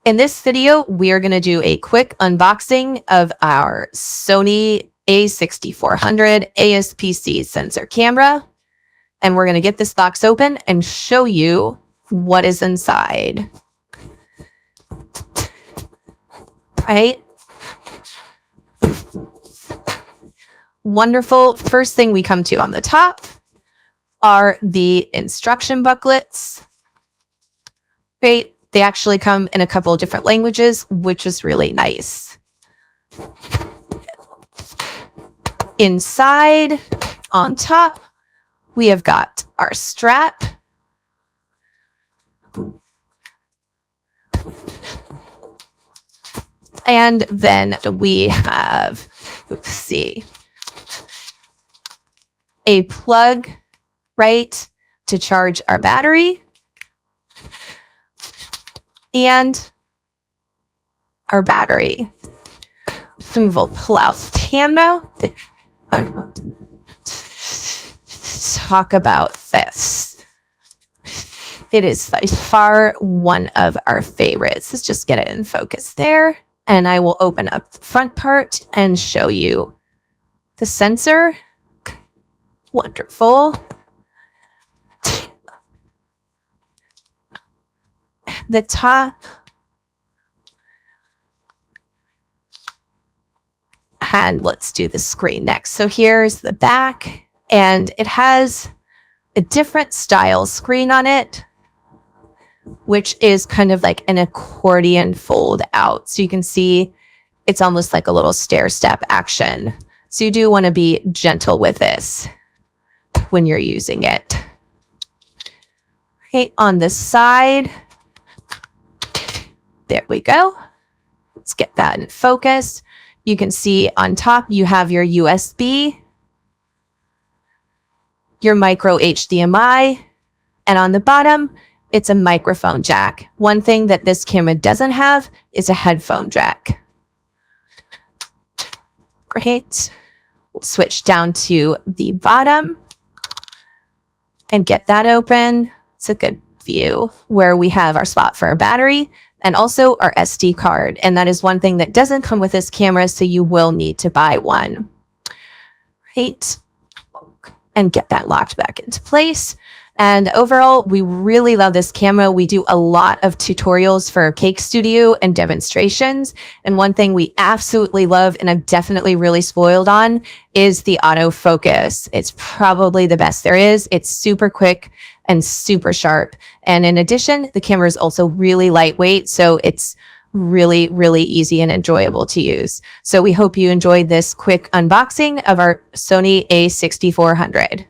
In this video, we are going to do a quick unboxing of our Sony a6400 ASPC sensor camera. And we're going to get this box open and show you what is inside. Right? Wonderful. First thing we come to on the top are the instruction booklets. Great. They actually come in a couple of different languages, which is really nice. Inside, on top, we have got our strap. And then we have, a plug, right, to charge our battery. And our battery. So we will pull out the camera. Talk about this. It is by far one of our favorites. Let's just get it in focus there. And I will open up the front part and show you the sensor. Wonderful. The top. And let's do the screen next. So here's the back, and it has a different style screen on it, which is kind of like an accordion fold out. So you can see it's almost like a little stair step action. So you do want to be gentle with this when you're using it. Okay, on this side, there we go. Let's get that in focus. You can see on top, you have your USB, your micro HDMI, and on the bottom, it's a microphone jack. One thing that this camera doesn't have is a headphone jack. Great. We'll switch down to the bottom and get that open. It's a good view where we have our spot for our battery and also our SD card. And that is one thing that doesn't come with this camera, so you will need to buy one. Right? And get that locked back into place. And overall, we really love this camera. We do a lot of tutorials for Cake Studio and demonstrations. And one thing we absolutely love, and I'm definitely really spoiled on, is the autofocus. It's probably the best there is. It's super quick and super sharp. And in addition, the camera is also really lightweight. So it's really, really easy and enjoyable to use. So we hope you enjoyed this quick unboxing of our Sony a6400.